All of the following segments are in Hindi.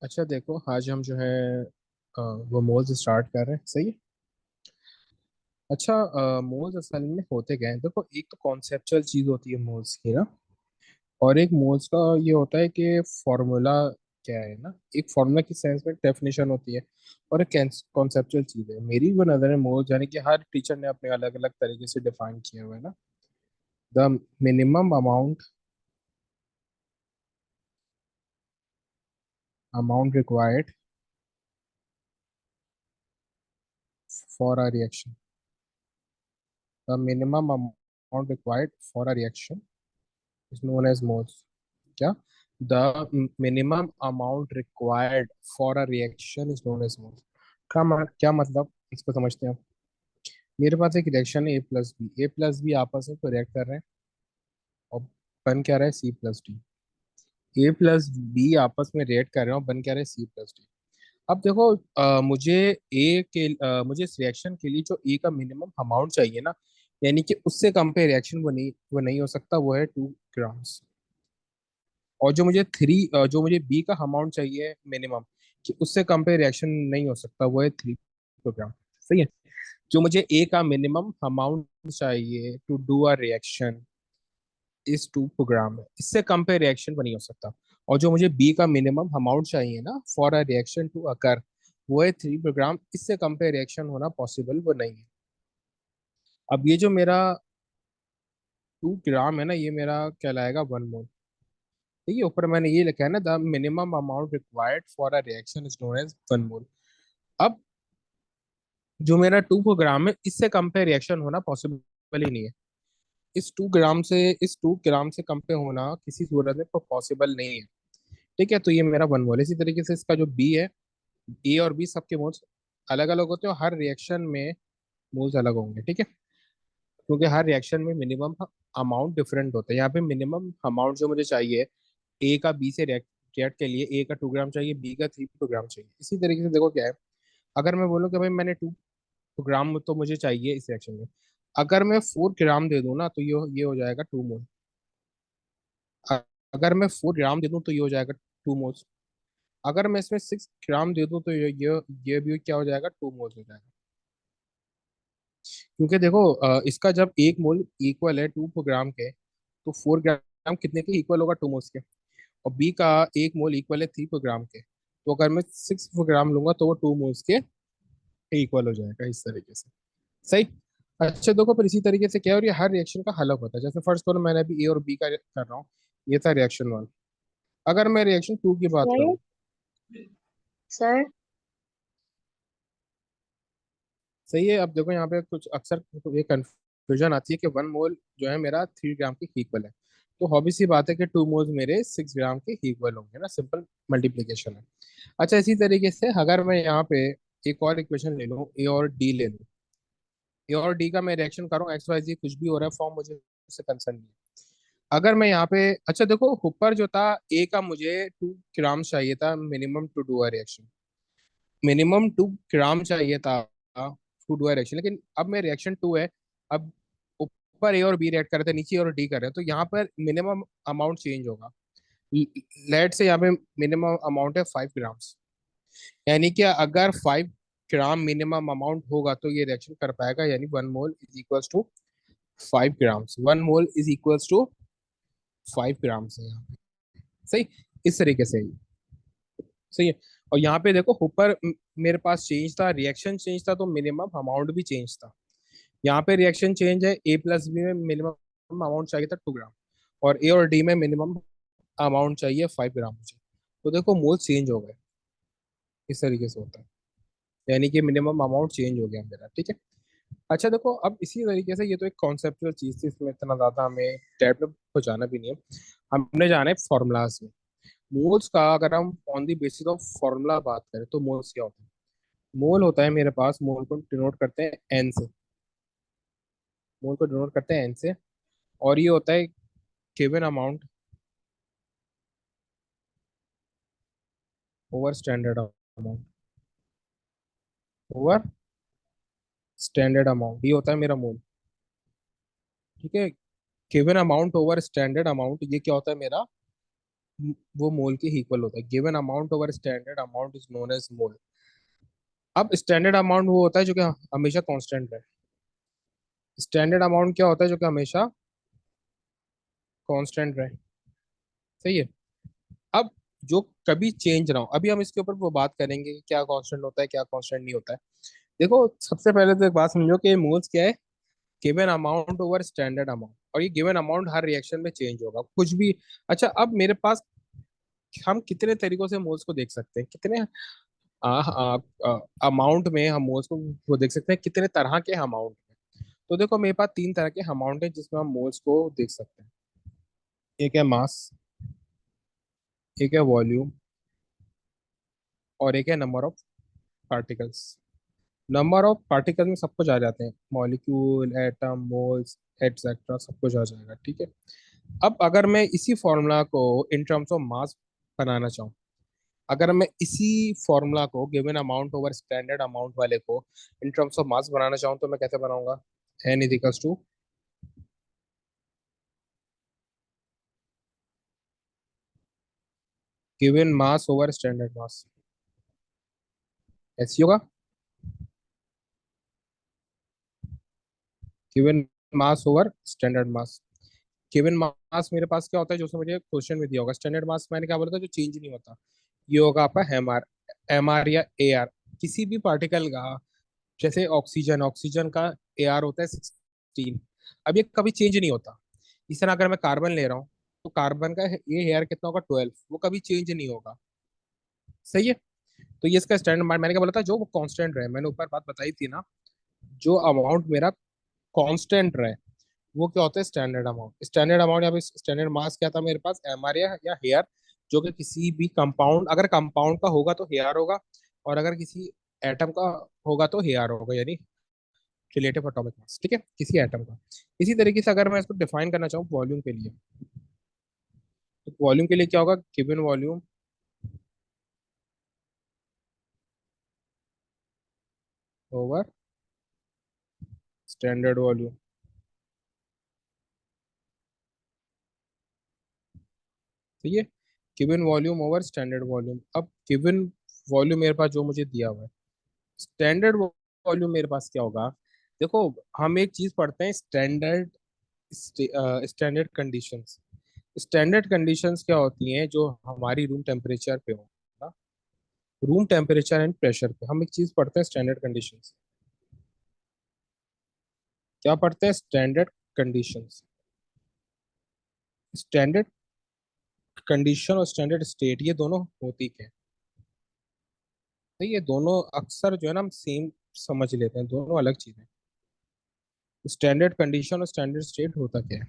अच्छा देखो, आज हम जो है वो मोल्स स्टार्ट कर रहे हैं। सही है। अच्छा, मोल्स असल में होते क्या हैं? देखो, एक तो कॉन्सेप्चुअल चीज होती है मोल्स की ना। और एक मोल्स का ये होता है कि फॉर्मूला क्या है ना। एक फॉर्मूला की सेंस में डेफिनेशन होती है, और एक कॉन्सेप्चुअल चीज है। मेरी वो नजर है मोल्स यानी कि हर टीचर ने अपने अलग अलग तरीके से डिफाइन किया हुआ है ना। The minimum amount required for a reaction. The minimum amount required for a reaction is known as moles. क्या? The minimum amount required for a reaction is known as moles. क्या मतलब, इसको समझते हैं आप। मेरे पास एक रिएक्शन है ए प्लस बी आपस में तो रिएक्ट कर रहे हैं, और बन क्या रहा है C+D। A+B आपस में रिएक्ट कर रहे हैं और बन क्या रहा है C+D। अब देखो, मुझे इस रिएक्शन के लिए जो ए का मिनिमम अमाउंट चाहिए ना, यानी कि उससे कम पे रिएक्शन वो नहीं हो सकता, वो है 2 ग्राम्स। और जो मुझे बी का अमाउंट चाहिए मिनिमम, कि उससे कम पे रिएक्शन नहीं हो सकता, वो है 3 किलोग्राम। सही है। जो मुझे ए का मिनिमम अमाउंट चाहिए to do a reaction is 2 kilogram है, इससे कम पे रिएक्शन नहीं हो सकता। और जो मुझे बी का मिनिमम अमाउंट चाहिए ना for a reaction to occur, वो है 3 किलोग्राम। इससे कम पे रिएक्शन होना पॉसिबल वो नहीं है। अब ये जो मेरा 2 ग्राम है ना, ये मेरा कहलाएगा 1 मोल। ठीक है, ऊपर मैंने ये लिखा है ना, the minimum amount required for a reaction is known as 1 mole. अब जो मेरा 2 ग्राम है, इससे कम पे रिएक्शन होना पॉसिबल ही नहीं है। इस 2 ग्राम से कम पे होना किसी सूरत में पॉसिबल नहीं है। ठीक है, तो ये मेरा 1 मोल। इसी तरीके से इसका जो बी है, ए और बी सबके मोल्स अलग अलग होते हैं, और हर रिएक्शन में मोल्स अलग होंगे। ठीक है, क्योंकि हर रिएक्शन में मिनिमम अमाउंट डिफरेंट होता है। यहाँ पे मिनिमम अमाउंट जो मुझे चाहिए ए का बी से रिएक्ट के लिए, ए का 2 ग्राम चाहिए, बी का 3 किलोग्राम चाहिए। इसी तरीके से देखो क्या है, अगर मैं बोलूँ कि भाई मैंने 2 ग्राम तो मुझे चाहिए इस रिएक्शन में, अगर मैं 4 ग्राम दे दूँ ना, तो ये हो जाएगा 2 मोल। अगर मैं 4 ग्राम दे दूँ तो ये हो जाएगा 2 मोल्स। अगर मैं इसमें 6 ग्राम दे दूँ तो ये भी क्या हो जाएगा, 2 मोल्स हो जाएगा। क्योंकि देखो, इसका जब 1 मोल इक्वल है 2 ग्राम के, तो 4 ग्राम कितने के इक्वल होगा, 2 मोल्स के। और बी का 1 मोल इक्वल है 3 ग्राम के, तो अगर मैं 6 ग्राम लूंगा तो वो 2 मोल्स के इक्वल हो जाएगा, इस तरीके से। सही। अच्छा देखो, पर इसी तरीके से क्या है, और ये हर रिएक्शन का हल होता है। जैसे फर्स्ट करो, मैंने अभी ए और बी का कर रहा हूँ, ये था रिएक्शन 1। अगर मैं रिएक्शन 2 की बात सर। करूँ। सर। सही है। अब देखो, यहाँ पे कुछ अक्सर ये कंफ्यूजन आती है कि 1 मोल जो है मेरा 3 ग्राम के इक्वल है। तो हॉबी सी बात है कि 2 मोल्स मेरे 6 ग्राम के इक्वल होंगे ना, सिंपल मल्टीप्लीकेशन है। अच्छा, इसी तरीके से अगर मैं यहाँ पे एक और इक्वेशन ले लूँ, ए और डी ले लूँ। ए और डी का मैं रिएक्शन करूँ, एक्स वाई जी कुछ भी हो रहा है, फॉर्म मुझे उससे कंसर्न नहीं है। अगर मैं यहाँ पे, अच्छा देखो, ऊपर जो था ए का मुझे 2 ग्राम चाहिए था minimum to do a reaction, minimum 2 gram चाहिए था टू डू अ रिएक्शन, लेकिन अब मैं रिएक्शन 2 है। अब ऊपर ए और बी रिएक्ट कर रहे थे, नीचे और डी कर रहे हैं, तो यहाँ पर मिनिमम अमाउंट चेंज होगा। लेट से यहाँ पे मिनिमम अमाउंट है 5 ग्राम्स। यानी कि अगर 5 ग्राम मिनिमम अमाउंट होगा तो ये रिएक्शन कर पाएगा, यानी 1 mole is equals to 5 grams. 1 mole is equals to 5 grams है यहाँ पे। सही। इस तरीके से ही। सही है। और यहाँ पे देखो, ऊपर मेरे पास चेंज था, रिएक्शन चेंज था, तो मिनिमम अमाउंट भी चेंज था। यहाँ पे रिएक्शन चेंज है, ए प्लस बी में मिनिमम अमाउंट चाहिए था 2 ग्राम, और ए और डी में मिनिमम अमाउंट चाहिए 5 ग्राम मुझे। तो देखो, मोल चेंज हो गए। इस तरीके से होता है, यानी कि मिनिमम अमाउंट चेंज हो गया मेरा। ठीक है। अच्छा देखो, अब इसी तरीके से, ये तो एक कॉन्सेप्चुअल चीज थी, इसमें इतना ज्यादा हमें डेप्थ में तो जाना भी नहीं है। हमने जाना है फॉर्मूलाज में। मोल्स का अगर हम on the basis of formula बात करें, तो मोल्स क्या होता है। मोल होता है मेरे पास, मोल को डिनोट करते हैं एन से। मोल को डिनोट करते हैं एन से। और ये होता है given amount over standard amount, over standard amount, ये होता है मेरा मोल। ठीक है। Given amount over standard amount, ये क्या होता है मेरा वो मोल के इक्वल होता है। Given amount over standard amount is known as mole. अब स्टैंडर्ड अमाउंट वो होता है जो कि हमेशा कांस्टेंट रहे। स्टैंडर्ड अमाउंट क्या होता है जो कि हमेशा कांस्टेंट रहे। सही है। अब जो कभी चेंज ना हो, अभी हम इसके ऊपर वो बात करेंगे कि क्या कांस्टेंट होता है क्या कांस्टेंट नहीं होता है। देखो, सबसे पहले तो एक बात समझो कि मोल्स क्या है। Given amount over standard amount, और ये गिवन अमाउंट हर रिएक्शन में चेंज होगा कुछ भी। अच्छा, अब मेरे पास हम कितने तरीकों से मोल्स को देख सकते हैं, कितने अमाउंट में हम मोल्स को वो देख सकते हैं, कितने तरह के अमाउंट में। तो देखो, मेरे पास तीन तरह के अमाउंट है जिसमें हम मोल्स को देख सकते हैं। एक है मास, एक है वॉल्यूम, और एक है number of particles. Number of particle में सब कुछ आ जाते हैं, मॉलिक्यूल, एटम, मोल्स, एटसेट्रा, सब कुछ आ जाएगा। ठीक है। अब अगर मैं इसी फॉर्मूला को इन टर्म्स ऑफ मास बनाना चाहूँ, अगर मैं इसी फॉर्मूला को given amount over standard amount वाले को इन टर्म्स ऑफ मास बनाना चाहूँ, तो मैं कैसे बनाऊंगा? N is equals to given mass over standard mass. ऐसी होगा। Given mass over standard mass. Given mass मेरे पास क्या होता है, जो उसने मुझे क्वेश्चन में दिया होगा। स्टैंडर्ड मास मैंने क्या बोला था, जो चेंज नहीं होता। ये होगा आपका एम आर या ए आर, किसी भी पार्टिकल का। जैसे ऑक्सीजन, ऑक्सीजन का ए आर होता है 16। अब ये कभी चेंज नहीं होता। इस तरह अगर मैं कार्बन ले रहा हूँ, तो कार्बन का ये ए आर कितना होगा? 12। वो कभी चेंज नहीं होगा। सही है। तो ये इसका स्टैंडर्ड, मैंने क्या बोला था, जो वो कांस्टेंट रहे। मैंने ऊपर बात बताई थी ना, जो अमाउंट मेरा कांस्टेंट रहे वो क्या होता है? Standard amount. स्टैंडर्ड अमाउंट या स्टैंडर्ड मास क्या था मेरे पास? एम आर या हेयर, जो कि किसी भी कंपाउंड, अगर कंपाउंड का होगा तो हेयर होगा, और अगर किसी एटम का होगा तो हेयर होगा, यानी रिलेटिव एटॉमिक मास। ठीक है, किसी एटम का। इसी तरीके से अगर मैं इसको डिफाइन करना चाहूँ वॉल्यूम के लिए, तो वॉल्यूम के लिए क्या होगा? Given volume over standard volume. ठीक है। Given volume over standard volume. अब गिवन वॉल्यूम मेरे पास जो मुझे दिया हुआ है, स्टैंडर्ड वॉल्यूम मेरे पास क्या होगा? देखो, हम एक चीज पढ़ते हैं, standard standard conditions. Standard conditions क्या होती हैं? जो हमारी रूम टेम्परेचर पे हो ना, रूम टेम्परेचर एंड प्रेशर पे हम एक चीज पढ़ते हैं, स्टैंडर्ड कंडीशंस। क्या पढ़ते हैं? Standard conditions. स्टैंडर्ड कंडीशन और स्टैंडर्ड स्टेट, ये दोनों होती क्या है? तो ये दोनों अक्सर जो है ना, हम सेम समझ लेते हैं, दोनों अलग चीजें। स्टैंडर्ड कंडीशन और स्टैंडर्ड स्टेट होता क्या है?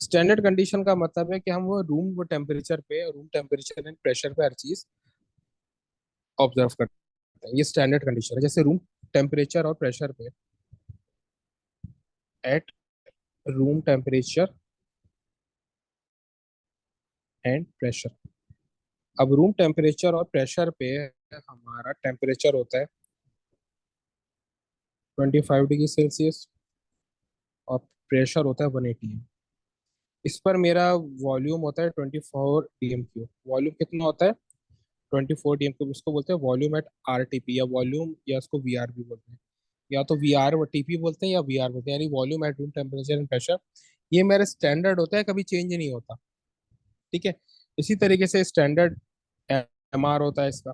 स्टैंडर्ड कंडीशन का मतलब है कि हम वो रूम टेम्परेचर पे, रूम टेम्परेचर एंड प्रेशर पे हर चीज ऑब्जर्व करते हैं। ये स्टैंडर्ड कंडीशन है। जैसे रूम टेम्परेचर और प्रेशर पे, at room temperature and pressure. अब रूम टेम्परेचर और प्रेशर पे हमारा टेम्परेचर होता है 25 डिग्री सेल्सियस, और प्रेशर होता है 180। इस पर मेरा वॉल्यूम होता है 24 DMQ। वॉल्यूम कितना होता है? 24 DMQ। इसको बोलते हैं वॉल्यूम एट RTP, या वॉल्यूम, या इसको VR भी बोलते हैं। या तो VR व TP बोलते हैं, या VR बोलते हैं, यानी volume at room temperature and pressure. ये मेरा स्टैंडर्ड होता है, कभी चेंज नहीं होता। ठीक है। इसी तरीके से स्टैंडर्ड MR होता है इसका।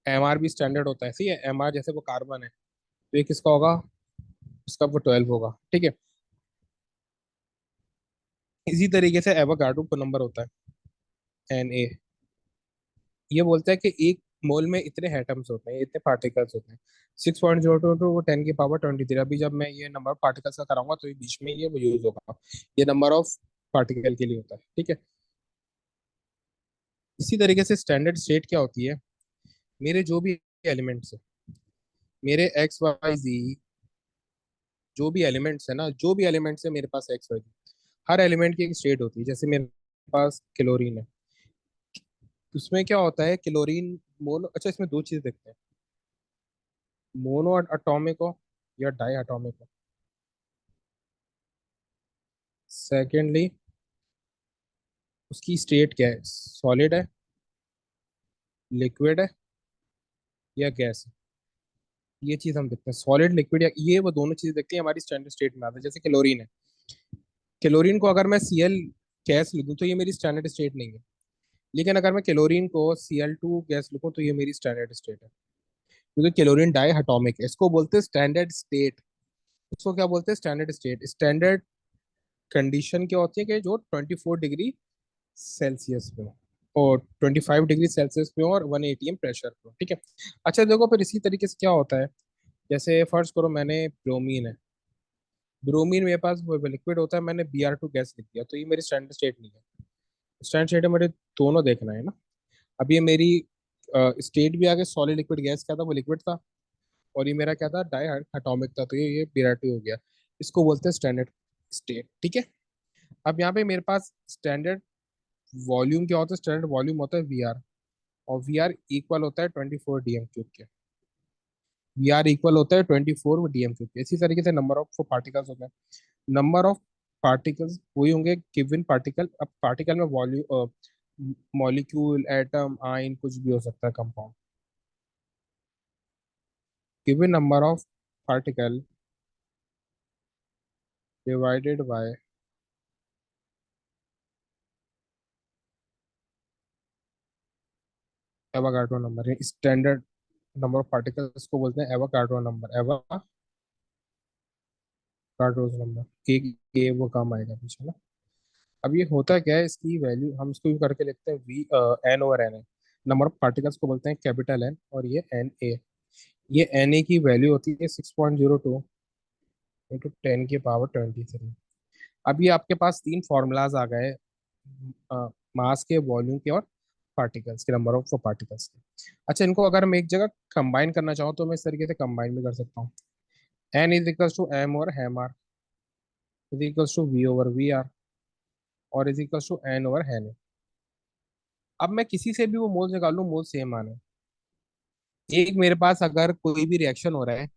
MR भी स्टैंडर्ड होता है। सही है। MR जैसे वो कार्बन है, तो ये किसका होगा? इसका वो 12 होगा। ठीक है। इसी तरीके से एवोगाड्रो का नंबर होता है Na। ये बोलता है कि एक मोल में इतने एटम्स होते हैं, इतने पार्टिकल्स होते हैं। 6.022 वो 10 की पावर 23। अभी जब मैं ये नंबर पार्टिकल्स का कराऊंगा तो ये बीच में ये यूज होगा। ये नंबर ऑफ पार्टिकल के लिए होता है। ठीक है। इसी तरीके से स्टैंडर्ड स्टेट क्या होती है? मेरे जो भी एलिमेंट्स है, मेरे XYZ, जो भी एलिमेंट्स है ना, जो भी एलिमेंट्स है मेरे पास XYZ, हर एलिमेंट की एक स्टेट होती है। जैसे मेरे पास क्लोरीन है, उसमें क्या होता है? क्लोरीन मोनो, अच्छा इसमें दो चीज देखते हैं, मोनो अटोमिक हो या डाई अटोमिक हो। सेकेंडली, उसकी स्टेट क्या है, सॉलिड है, लिक्विड है, या गैस है। ये चीज हम देखते हैं, सॉलिड लिक्विड या ये वो दोनों चीजें देखते हैं हमारी स्टैंडर्ड स्टेट में आता है। जैसे क्लोरीन है, क्लोरीन को अगर मैं Cl गैस लिखूं तो ये मेरी स्टैंडर्ड स्टेट नहीं है। लेकिन अगर मैं क्लोरीन को Cl2 गैस लिखूं तो ये मेरी स्टैंडर्ड स्टेट है, क्योंकि क्लोरीन डाई एटॉमिक है। इसको बोलते हैं स्टैंडर्ड स्टेट। इसको क्या बोलते हैं, स्टैंडर्ड स्टेट। स्टैंडर्ड कंडीशन क्या होती है कि जो 24 डिग्री सेल्सियस पे हो, और 25 डिग्री सेल्सियस पे हो, और 1 atm प्रेशर पे हो, ठीक है। अच्छा देखो, फिर इसी तरीके से क्या होता है, जैसे फर्ज करो मैंने ब्रोमीन है, ब्रोमीन मेरे पास वो लिक्विड होता है, मैंने Br2 गैस लिख दिया, तो ये मेरी स्टैंडर्ड स्टेट नहीं है। स्टैंडर्ड स्टेट है मेरे दोनों देखना है ना। अब ये मेरी स्टेट भी आगे, सॉलिड लिक्विड गैस क्या था, वो लिक्विड था, और ये मेरा क्या था, डाई एटॉमिक था, तो ये Br2 हो गया। इसको बोलते हैं स्टैंडर्ड स्टेट, ठीक है। अब यहाँ पे मेरे पास स्टैंडर्ड वॉल्यूम क्या होता है, स्टैंडर्ड वॉल्यूम होता है Vr, और Vr इक्वल होता है 24 DM क्यूब के। Vr इक्वल होता है 24 DM क्यूब के। इसी तरीके से नंबर ऑफ पार्टिकल्स होते हैं, नंबर ऑफ पार्टिकल्स वही होंगे गिवन पार्टिकल। अब पार्टिकल में वॉल्यूम, मॉलिक्यूल, एटम, आयन, कुछ भी हो सकता है, compound. Given number of particle divided by Avogadro number, standard number of particles को बोलते हैं एवोगाड्रो नंबर, एवोगाड्रोस नंबर। एक ये वो काम आएगा पीछे ना। अब ये होता क्या है, इसकी वैल्यू हम इसको भी करके लिखते हैं वी, N/N है। नंबर ऑफ पार्टिकल्स को बोलते हैं कैपिटल एन, और ये Na। ये Na की वैल्यू होती है 6.02 इंटू 10⁻23। अब ये आपके पास तीन फॉर्मूलाज आ गए, मास के, वॉल्यूम के, और पार्टिकल्स के, नंबर ऑफ पार्टिकल्स के। अच्छा, इनको अगर मैं एक जगह कंबाइन करना चाहूँ तो मैं इस तरीके से कंबाइन भी कर सकता हूँ। N is equals to m और M R is equals to V over V R, और is equals to N over N. अब मैं किसी से भी वो मोल्स निकाल लूँ, मोल सेम आने। एक मेरे पास अगर कोई भी रिएक्शन हो रहा है,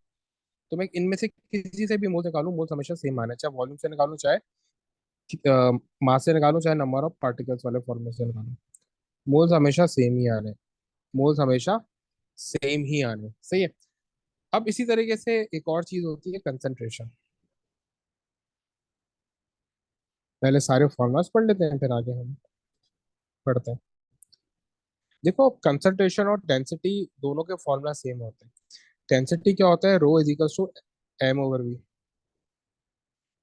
तो मैं इनमें से किसी से भी मोल निकालूं, मोल्स हमेशा सेम आना है, चाहे वॉल्यूम से निकालूं, चाहे मास से निकालूं, चाहे नंबर ऑफ पार्टिकल्स वाले फॉर्मूले से निकालूं, मोल्स हमेशा सेम ही आने। मोल्स हमेशा सेम ही आने, सही है। अब इसी तरीके से एक और चीज होती है, कंसंट्रेशन। पहले सारे फॉर्मूलाज पढ़ लेते हैं, फिर आगे हम पढ़ते हैं। देखो, कंसंट्रेशन और डेंसिटी दोनों के फॉर्मूला सेम होते हैं। डेंसिटी क्या होता है, rho is equal to m over V.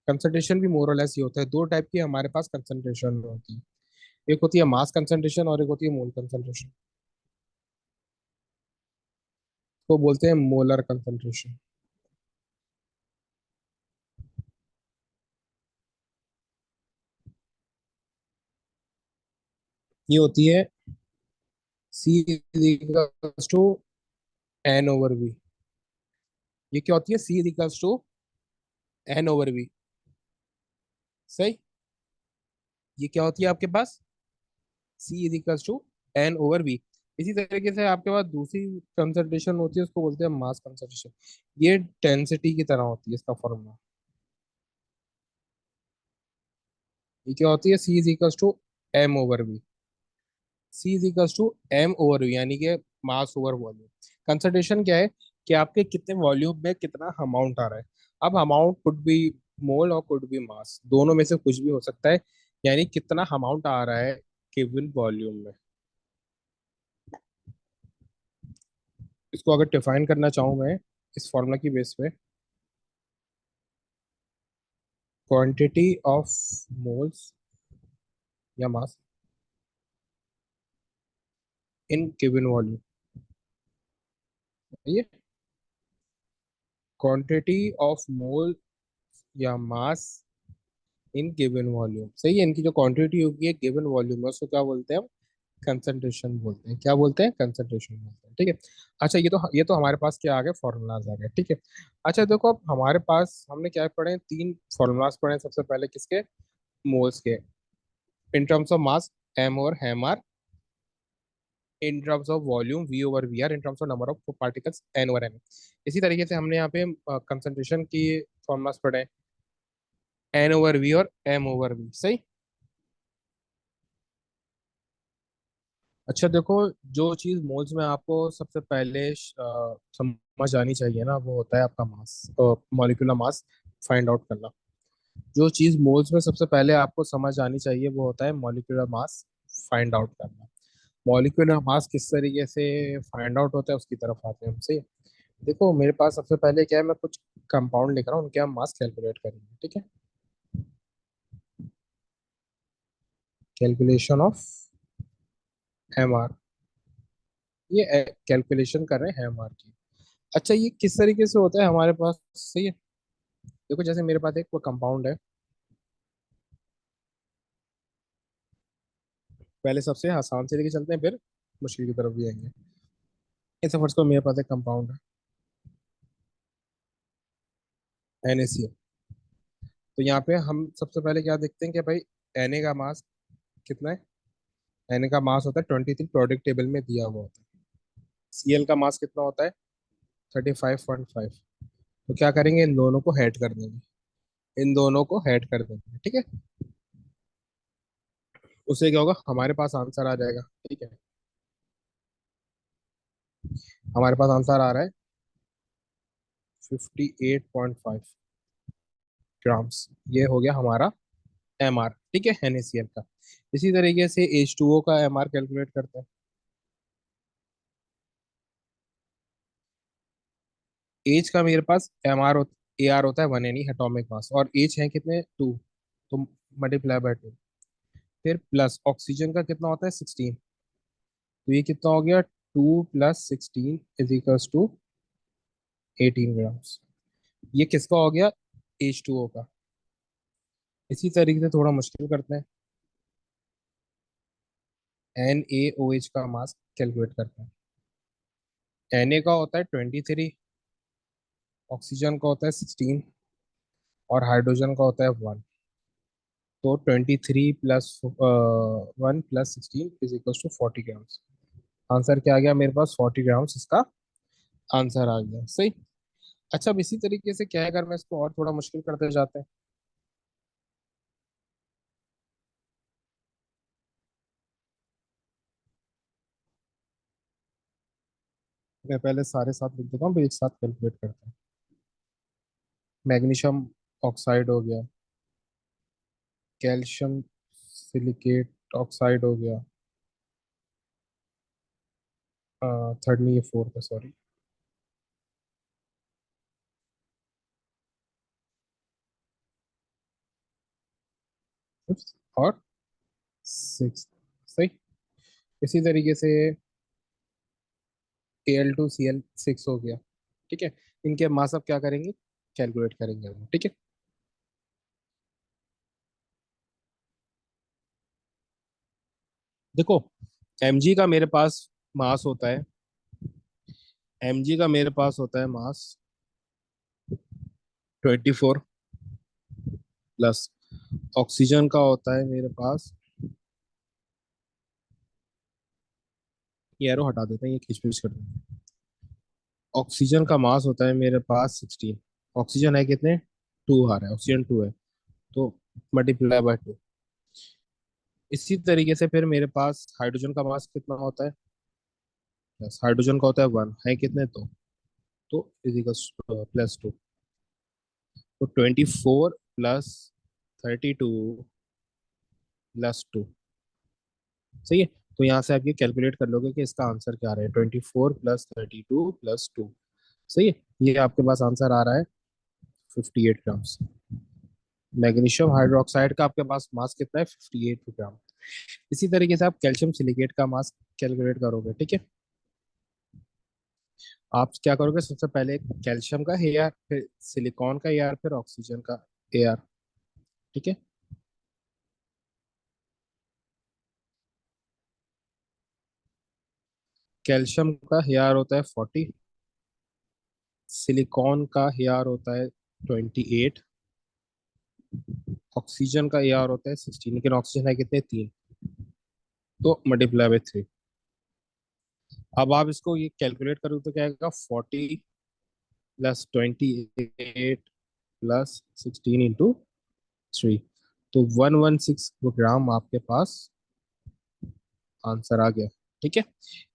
Concentration भी मोर और लेस ही होता है। दो टाइप की हमारे पास कंसंट्रेशन होती है, एक होती है मास कंसंट्रेशन, और एक होती है मोल कंसंट्रेशन। तो बोलते हैं मोलर कंसंट्रेशन। ये होती है C is equals to N over V. ये क्या होती है, C is equals to N over V, सही। ये क्या होती है आपके पास, C is equals to N over V. इसी तरीके से आपके पास दूसरी कंसंट्रेशन होती है, उसको बोलते हैं मास कंसंट्रेशन। ये डेंसिटी की तरह होती है, इसका फॉर्मूला। ये क्या होती है, C is equals to m over V. C is equals to m over U, यानी कि मास ओवर वॉल्यूम। कंसंट्रेशन क्या है, कि आपके कितने वॉल्यूम में कितना अमाउंट आ रहा है। अब अमाउंट कुड बी मोल और कुड बी मास, दोनों में से कुछ भी हो सकता है, यानी कितना अमाउंट आ रहा है गिवन वॉल्यूम में। इसको अगर डिफाइन करना चाहूँ मैं इस फॉर्मूला की बेस पे, क्वांटिटी ऑफ मोल्स या मास इन गिवन वॉल्यूम, ये क्वांटिटी ऑफ मोल या मास इन गिवन वॉल्यूम, सही है। इनकी जो क्वांटिटी होगी है गिवन वॉल्यूम में, उसको क्या बोलते हैं हम, कंसंट्रेशन बोलते हैं। क्या बोलते हैं, कंसंट्रेशन बोलते हैं, ठीक है। अच्छा, ये तो हमारे पास क्या आ गए, फॉर्मूलाज आ गए, ठीक है। अच्छा देखो, अब हमारे पास हमने क्या पढ़े हैं, तीन फॉर्मूलाज पढ़े हैं। सबसे पहले किसके, मोल्स के। In terms of mass m और M R, in terms of volume V over V R, in terms of number of particles N over N. इसी तरीके से हमने यहाँ पे कंसंट्रेशन की फॉर्मूलाज पढ़े, एन ओवर वी और एम ओवर वी, सही। अच्छा देखो, जो चीज मोल्स में आपको सबसे पहले समझ आनी चाहिए ना, वो होता है आपका मास, मॉलिक्यूलर मास फाइंड आउट करना। जो चीज मोल्स में सबसे पहले आपको समझ आनी चाहिए वो होता है मॉलिक्यूलर मास फाइंड आउट करना। मॉलिक्यूलर मास किस तरीके से फाइंड आउट होता है उसकी तरफ आते हैं हमसे। देखो मेरे पास सबसे पहले क्या है, मैं कुछ कंपाउंड लिख रहा हूँ, उनके हम मास कैलकुलेट करेंगे, ठीक है। कैलकुलेशन ऑफ एमआर, ये कैलकुलेशन कर रहे हैं एमआर की। अच्छा ये किस तरीके से होता है हमारे पास, सही है। देखो जैसे मेरे पास एक कंपाउंड है, पहले सबसे आसान से लेके चलते हैं, फिर मुश्किल की तरफ भी आएंगे। ऐसे फर्स्ट को मेरे पास एक कंपाउंड है NaCl। तो यहाँ पे हम सबसे पहले क्या देखते हैं कि भाई Na का मास कितना है। Na का मास होता है 23, प्रोडक्ट टेबल में दिया हुआ होता है। Cl का मास कितना होता है 35.5। तो क्या करेंगे, इन दोनों को हेड कर देंगे, इन दोनों को हेड कर देंगे, ठीक है। उससे क्या होगा, हमारे पास आंसर आ जाएगा, ठीक है। हमारे पास आंसर आ रहा है 58.5 ग्राम्स। ये हो गया हमारा MR, ठीक है, NaCl का। इसी तरीके से H2O का MR कैलकुलेट करते हैं। एच का मेरे पास AR होता है 1 यानी एटॉमिक मास, और एच है कितने 2, तो मल्टीप्लाई बाय 2। फिर प्लस ऑक्सीजन का कितना होता है 16, तो ये कितना हो गया 2 + 16 इज इक्वल्स टू 18 ग्राम्स। ये किसका हो गया, H2O का। इसी तरीके से थोड़ा मुश्किल करते हैं, NaOH का मास कैलकुलेट करते हैं। Na का होता है 23, ऑक्सीजन का होता है 16, और हाइड्रोजन का होता है 1। तो 23 + 1 + 16 is equal to 40 grams. Answer क्या आ गया मेरे पास, 40 ग्राम्स इसका आंसर आ गया, सही। अच्छा अब इसी तरीके से क्या है, अगर मैं इसको और थोड़ा मुश्किल करते जाते हैं। मैं पहले सारे साथ लिख देता हूँ, फिर एक साथ कैलकुलेट करते हैं। मैग्नीशियम ऑक्साइड हो गया, कैल्शियम सिलिकेट ऑक्साइड हो गया, थर्ड नहीं ये फोर्थ है, सॉरी। फिफ्थ और सिक्स, सही। इसी तरीके से Al2Cl6 हो गया, ठीक है। इनके मास अब क्या करेंगे, कैलकुलेट करेंगे हम, ठीक है। देखो Mg का मेरे पास मास होता है, Mg का मेरे पास होता है मास 24, प्लस ऑक्सीजन का होता है मेरे पास, ये एरो हटा देते हैं, ये खींच खींच कर देते हैं। ऑक्सीजन का मास होता है मेरे पास 16। ऑक्सीजन है कितने, 2 आ रहा है, ऑक्सीजन 2 है, तो मल्टीप्लाई बाय 2। इसी तरीके से फिर मेरे पास हाइड्रोजन का मास कितना होता है, प्लस हाइड्रोजन का होता है 1, है कितने, तो इजिकल्स +2। तो 24 + 32 + 2, सही है। तो यहाँ से आप ये कैलकुलेट कर लोगे कि इसका आंसर क्या आ रहा है, 24 + 32 + 2, सही है। ये आपके पास आंसर आ रहा है 58 ग्राम्स। मैग्नीशियम हाइड्रोक्साइड का आपके पास मास कितना है, 58 ग्राम। इसी तरीके से आप कैल्शियम सिलिकेट का मास कैलकुलेट करोगे, ठीक है। आप क्या करोगे, सबसे पहले कैल्शियम का AR, फिर सिलिकॉन का AR, फिर ऑक्सीजन का AR, ठीक है। कैल्शियम का AR होता है 40, सिलिकॉन का AR होता है 28, ऑक्सीजन का AR होता है 16, लेकिन ऑक्सीजन है कितने, 3, तो मल्टीप्लाई बाय 3। अब आप इसको ये कैलकुलेट करो तो क्या आएगा, 40 + 28 + 16 इंटू 3, तो 116 ग्राम आपके पास आंसर आ गया। ठीक है।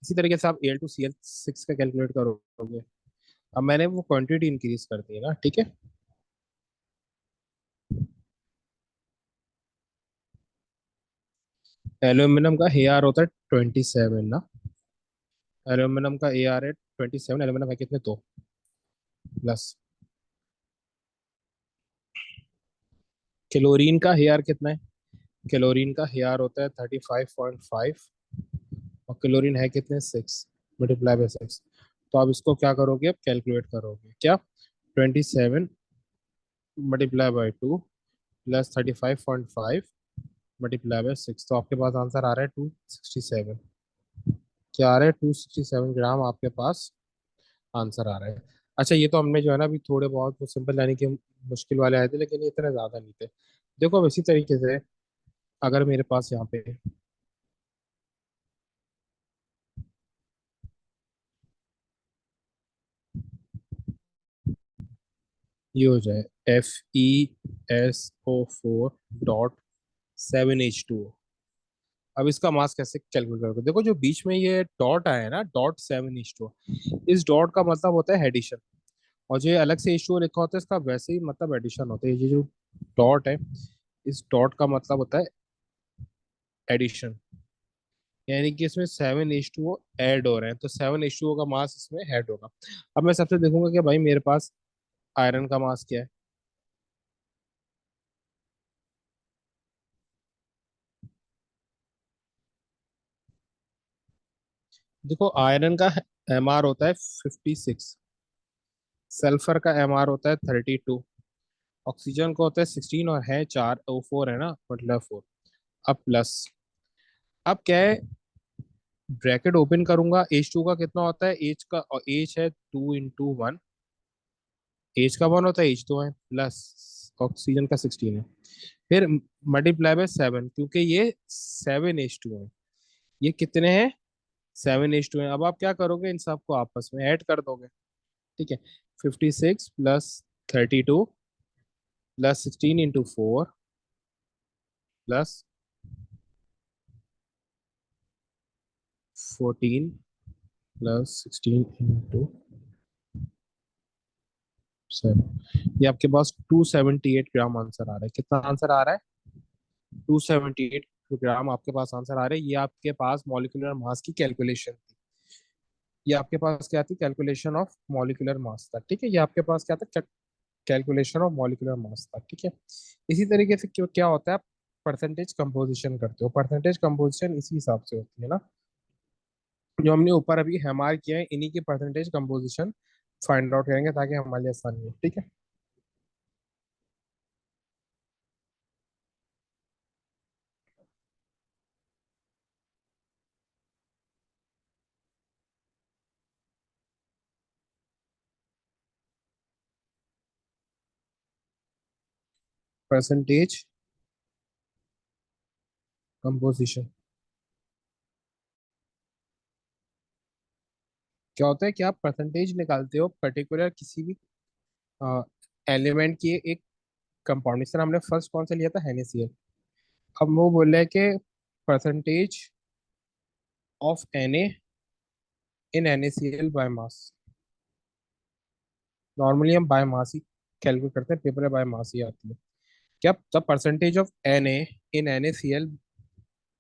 इसी तरीके से आप Al2Cl6 का कैलकुलेट करोगे। अब मैंने वो क्वांटिटी इंक्रीज कर दी है ना, ठीक है। एल्यूमिनियम का ए आर होता है 27 ना। एल्यूमिनियम का ए आर है 27, एल्यूमिनियम है कितने, दो प्लस। क्लोरीन का ए आर कितना है? क्लोरीन का ए आर होता है 35.5, और क्लोरीन है कितने, 6, मल्टीप्लाई बाय 6। तो आप इसको क्या करोगे, अब कैलकुलेट करोगे क्या, 27 multiply by 2 plus 35.5 multiply by 6, तो आपके पास आंसर आ रहा है 267। क्या आ रहा है, 267 ग्राम आपके पास आंसर आ रहा है। अच्छा, ये तो हमने जो है ना अभी थोड़े बहुत तो सिंपल यानी कि मुश्किल वाले आए थे, लेकिन ये इतने ज्यादा नहीं थे। देखो अब इसी तरीके से अगर मेरे पास यहाँ पे ये हो जाए FeSO4.7H2O। अब इसका मास कैसे कैलकुलेट करोगे, देखो जो बीच में ये डॉट आया है ना, .7H2O, इस डॉट का मतलब होता है एडिशन। और जो ये अलग से H2O लिखा होता है, इसका वैसे ही मतलब एडिशन होता है। ये जो डॉट है, इस डॉट का मतलब होता है एडिशन। यानी कि इसमें 7H2O ऐड हो रहे हैं, तो 7H2O का मास इसमें ऐड होगा। अब मैं सबसे देखूंगा कि भाई मेरे पास आयरन का मास क्या है। देखो आयरन का एम आर होता है 56, सल्फर का एम आर होता है 32, ऑक्सीजन का होता है 16, और है 4, O4 है ना, मतलब 4। अब प्लस, अब क्या है, ब्रैकेट ओपन करूंगा, H2 का कितना होता है, एच का, और एच है 2 × 1, एच का 1 होता है, H2 है, प्लस ऑक्सीजन का 16 है, फिर मल्टीप्लाई बाय 7, क्योंकि ये 7H2 है। ये कितने हैं, 7H2 है। अब आप क्या करोगे, इन सबको आपस में ऐड कर दोगे, ठीक है। 56 प्लस 32 प्लस 16 × 4 प्लस 14 प्लस 16 × 7, ये आपके पास 278 ग्राम आंसर आ रहा है। कितना आंसर आ रहा है, 278 ग्राम आपके पास आंसर आ रहा है। ये आपके पास मॉलिक्यूलर मास की कैलकुलेशन थी। ये आपके पास क्या थी, कैलकुलेशन ऑफ मॉलिक्यूलर मास था, ठीक है। ये आपके पास क्या था, कैलकुलेशन ऑफ मॉलिक्यूलर मास था, ठीक है। इसी तरीके से क्यों क्या होता है, आप परसेंटेज कंपोजिशन करते हो। परसेंटेज कंपोजिशन इसी हिसाब से होती है ना, जो हमने ऊपर अभी हमार किया है, इन्हीं की परसेंटेज कंपोजिशन फाइंड आउट करेंगे, ताकि हमारे लिए आसानी हो, ठीक है। परसेंटेज कंपोजिशन क्या होता है कि आप परसेंटेज निकालते हो पर्टिकुलर किसी भी एलिमेंट की एक कंपाउंड। सर हमने फर्स्ट कौन सा लिया था, NaCl। अब वो बोल रहे हैं कि percentage of Na in NaCl by mass. Normally हम बाय मास ही कैलकुलेट करते हैं, पेपर में बाय मास ही आती है। क्या, the percentage of Na in NaCl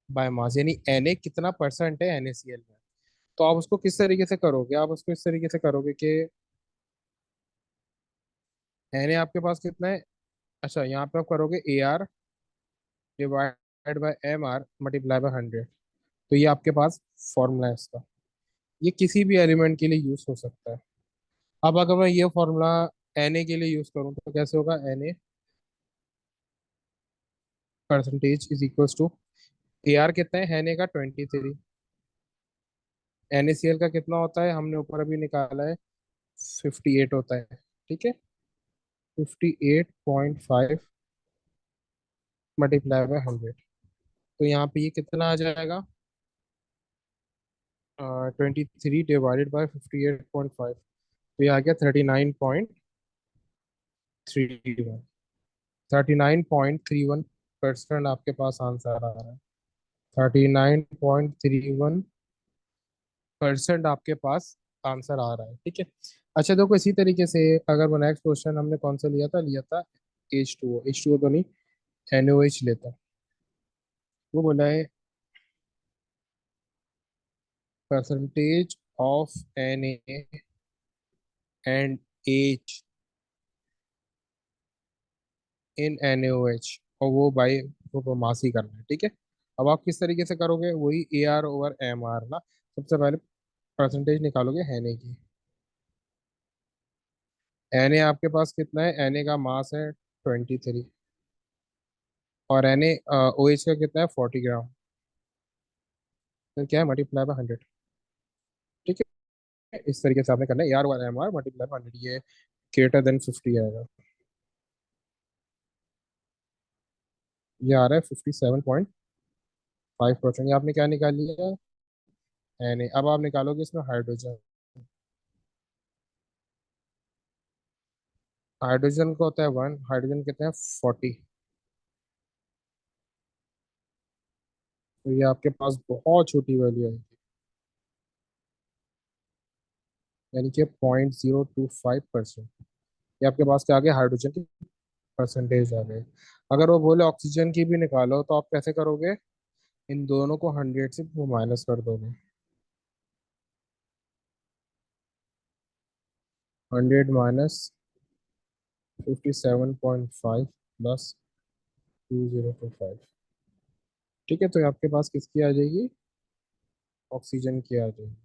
by mass, यानी Na कितना परसेंट है NaCl में। तो आप उसको किस तरीके से करोगे, आप उसको इस तरीके से करोगे कि Na आपके पास कितना है। अच्छा, यहाँ पे आप करोगे AR divide by MR multiply by 100। तो ये आपके पास फॉर्मूला है इसका। ये किसी भी एलिमेंट के लिए यूज हो सकता है। अब अगर मैं ये फॉर्मूला Na के लिए यूज करूँ तो कैसे होगा, Na percentage is equals to, AR कितना है Na का 23, NaCl का कितना होता है, हमने ऊपर अभी निकाला है 58 होता है, ठीक है। 58.5 मल्टीप्लाई बाय 100, तो यहाँ पे ये कितना आ जाएगा, 23 डिवाइडेड बाय 58.5, तो ये आ गया 39.31। 39.31% आपके पास आंसर आ रहा है। 39.31 परसेंट आपके पास आंसर आ रहा है, ठीक है। अच्छा देखो इसी तरीके से अगर वो नेक्स्ट क्वेश्चन हमने कौन सा लिया था H2O तो नहीं, NaOH लेता। वो बोला है percentage of Na and H in NaOH, और वो बाई वो मास ही करना है, ठीक है। अब आप किस तरीके से करोगे, वही AR/MR ना। सबसे पहले परसेंटेज निकालोगे Na की। आपके पास कितना है, Na का मास है 23, और OH का कितना है 40 ग्राम। फिर क्या है, मल्टीप्लाई बाय 100, ठीक है। इस तरीके से आपने करना है, AR/MR मल्टीप्लाई बाय 100, ये ग्रेटर देन 50 आएगा। ये आ रहा है 57.5%। ये आपने क्या निकाल लिया, अब आप निकालोगे इसमें हाइड्रोजन। हाइड्रोजन का होता है 1, हाइड्रोजन कितने हैं 40। तो ये आपके पास बहुत छोटी वैल्यू है, यानी कि 0.025%। ये आपके पास क्या आ गया, हाइड्रोजन की परसेंटेज आ गई। अगर वो बोले ऑक्सीजन की भी निकालो तो आप कैसे करोगे, इन दोनों को 100 से वो माइनस कर दोगे। 100 माइनस 57.5 प्लस 2025, ठीक है। तो ये आपके पास किसकी आ जाएगी, ऑक्सीजन की आ जाएगी।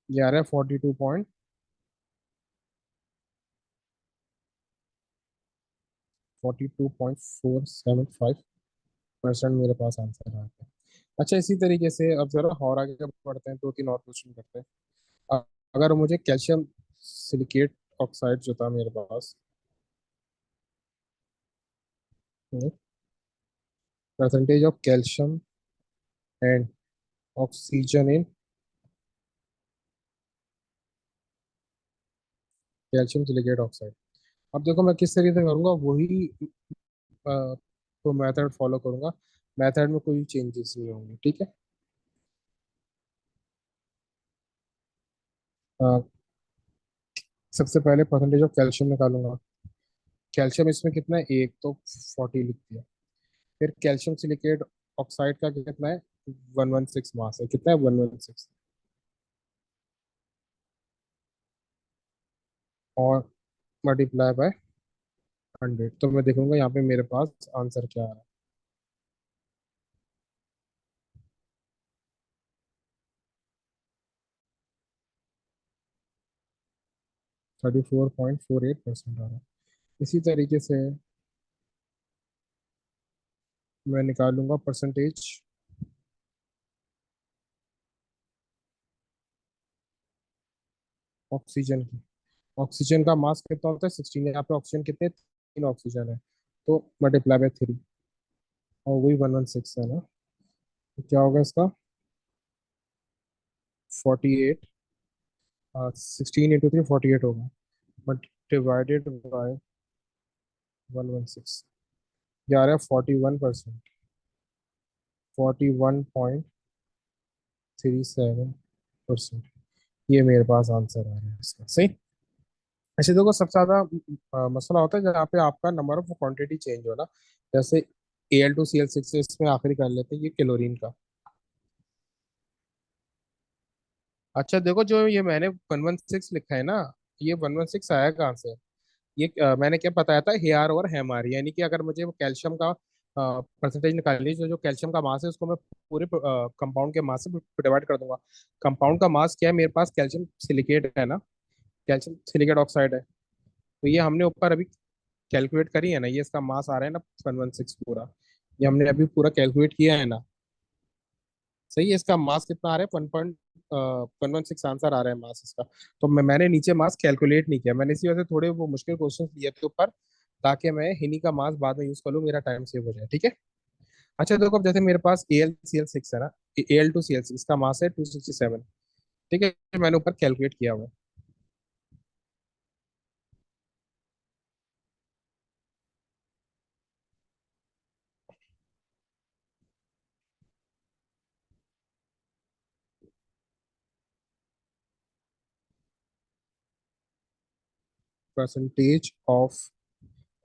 ये आ रहा है 42.475% मेरे पास आंसर आ गया। अच्छा इसी तरीके से अब जरा और आगे बढ़ते हैं, दो तीन और क्वेश्चन करते हैं। अगर मुझे कैल्शियम सिलिकेट ऑक्साइड जो था मेरे पास, percentage of calcium and oxygen in calcium silicate oxide. अब देखो मैं किस तरीके से करूँगा, वही तो मेथड फॉलो करूंगा। मेथड में कोई चेंजेस नहीं होंगे, ठीक है। अ, सबसे पहले परसेंटेज ऑफ कैल्शियम निकालूंगा। कैल्शियम इसमें कितना है, एक तो 40 लिख दिया। फिर कैल्शियम सिलिकेट ऑक्साइड का कितना है, 116 मास है, कितना है 116, और मल्टीप्लाई बाय 100। तो मैं देखूंगा यहाँ पे मेरे पास आंसर क्या है। 34.48% आ रहा है। इसी तरीके से मैं निकालूंगा परसेंटेज ऑक्सीजन की। ऑक्सीजन का मास कितना होता है 16, यहाँ पे ऑक्सीजन कितने, 3 ऑक्सीजन है, तो मल्टीप्लाई बाय 3, और वही 116 है ना। तो क्या होगा इसका, 48, 16 × 3 48 होगा, बट डिवाइडेड बाय 116, ये आ रहा है 41%, 41.37%। ये मेरे पास आंसर आ रहा है इसका, सही। ऐसे देखो सबसे ज्यादा मसला होता है जहाँ पे आपका नंबर ऑफ क्वांटिटी चेंज हो ना, जैसे Al2Cl6 इसमें आखिरी कर लेते हैं, ये क्लोरीन का। अच्छा देखो जो ये मैंने 116 लिखा है ना, ये 116 आया कहाँ से, ये मैंने क्या बताया था, हेआर और हेमार, यानी कि अगर मुझे वो कैल्शियम का परसेंटेज निकालनी है, जो कैल्शियम का मास है उसको मैं पूरे कंपाउंड के मास से डिवाइड कर दूंगा। कंपाउंड का मास क्या है मेरे पास, कैल्शियम सिलिकेट है ना, कैल्शियम सिलिकेट ऑक्साइड है। तो ये हमने ऊपर अभी कैलकुलेट करी है ना, ये इसका मास आ रहा है ना 116 पूरा, ये हमने अभी पूरा कैलकुलेट किया है ना। सही है, इसका मास कितना आ रहा है, 1.116 आंसर आ रहा है मास इसका। तो मैंने नीचे मास कैलकुलेट नहीं किया, मैंने इसी वजह से थोड़े वो मुश्किल क्वेश्चन लिए थे ऊपर, ताकि मैं हिनी का मास बाद में यूज कर लूँ, मेरा टाइम सेव हो जाए, ठीक है। अच्छा देखो अब जैसे मेरे पास AlCl6 है ना, Al2Cl6 का मास है 267, ठीक है, मैंने ऊपर कैलकुलेट किया हुआ है। Percentage of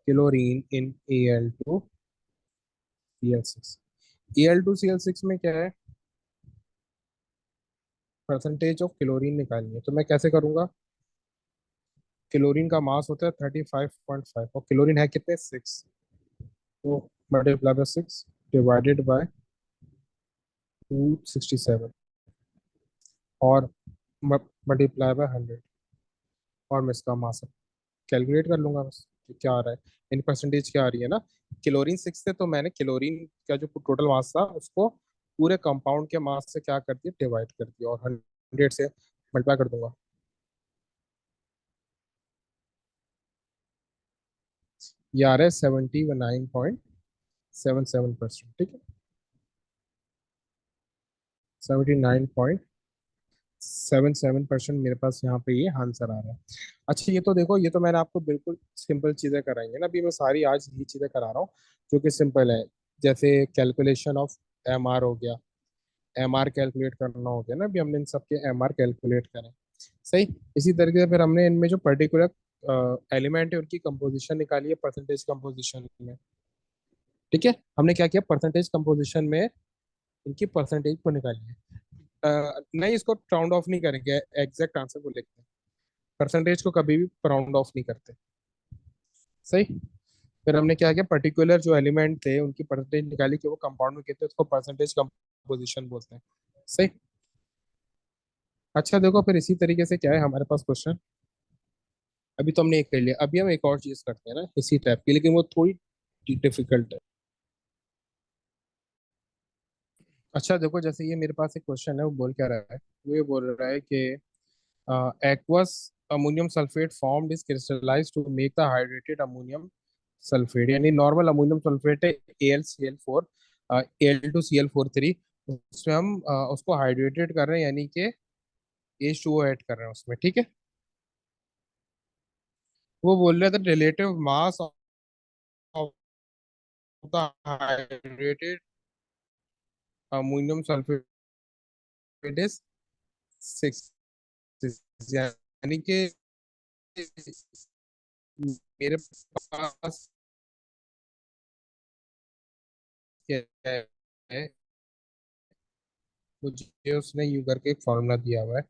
chlorine in Al2Cl6। Al2Cl6 में क्या है, परसेंटेज ऑफ क्लोरीन निकालनी है। तो मैं कैसे करूंगा, क्लोरीन का मास होता है 35.5 और क्लोरीन है कितने, 6। तो मल्टीप्लाई बाय 6 डिवाइडेड बाय 267 और मल्टीप्लाई बाय 100 और मैं इसका मास कैलकुलेट कर लूंगा बस कि क्या आ रहा है। इन परसेंटेज क्या आ रही है ना, क्लोरीन 6 थे तो मैंने क्लोरीन का जो टोटल मास था उसको पूरे कंपाउंड के मास से क्या कर दिया, डिवाइड कर दिया और 100 से मल्टीप्लाई कर दूंगा। ये आ रहा है 79.77%। ठीक है, 79.77% मेरे पास यहाँ पे ये आंसर आ रहा है। अच्छा ये तो देखो, ये तो मैंने आपको बिल्कुल सिंपल चीजें कराई है ना, अभी मैं सारी आज ये चीजें करा रहा हूँ जो कि सिंपल है। जैसे कैलकुलेशन ऑफ एमआर हो गया, एमआर कैलकुलेट करना हो गया ना, अभी हमने इन सबके एमआर कैलकुलेट करें। सही। इसी तरीके से फिर हमने इनमें जो पर्टिकुलर एलिमेंट है उनकी कंपोजिशन निकाली है परसेंटेज कंपोजिशन में। ठीक है, हमने क्या किया, परसेंटेज कंपोजिशन में इनकी परसेंटेज को निकाली है। नहीं, इसको राउंड ऑफ नहीं करेंगे, एग्जैक्ट आंसर को लिखते हैं। परसेंटेज को कभी भी राउंड ऑफ नहीं करते। सही। फिर हमने क्या किया, पर्टिकुलर जो एलिमेंट थे उनकी परसेंटेज निकाली कि वो कंपाउंड में कितने, उसको परसेंटेज कंपोजिशन बोलते हैं। सही। अच्छा देखो, फिर इसी तरीके से क्या है हमारे पास क्वेश्चन, अभी तो हमने एक कर लिया, अभी हम एक और चीज करते हैं ना इसी टाइप की, लेकिन वो थोड़ी डिफिकल्ट है। अच्छा देखो, जैसे ये मेरे पास एक क्वेश्चन है, वो बोल क्या रहा है, वो ये बोल रहा है कि aqueous ammonium sulfate formed is crystallized to make the hydrated ammonium sulfate। यानी नॉर्मल अमोनियम सल्फेट है AlCl4, Al2Cl43, उसमें हम उसको हाइड्रेटेड कर रहे हैं, यानी कि H2O ऐड कर रहे हैं उसमें। ठीक है, वो बोल रहे थे relative mass of the hydrated ammonium sulphate is 6। यानी कि मेरे पास क्या है, मुझे उसने यू करके एक फॉर्मूला दिया हुआ है,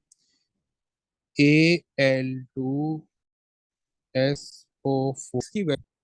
Al2SO4 की वैल्यू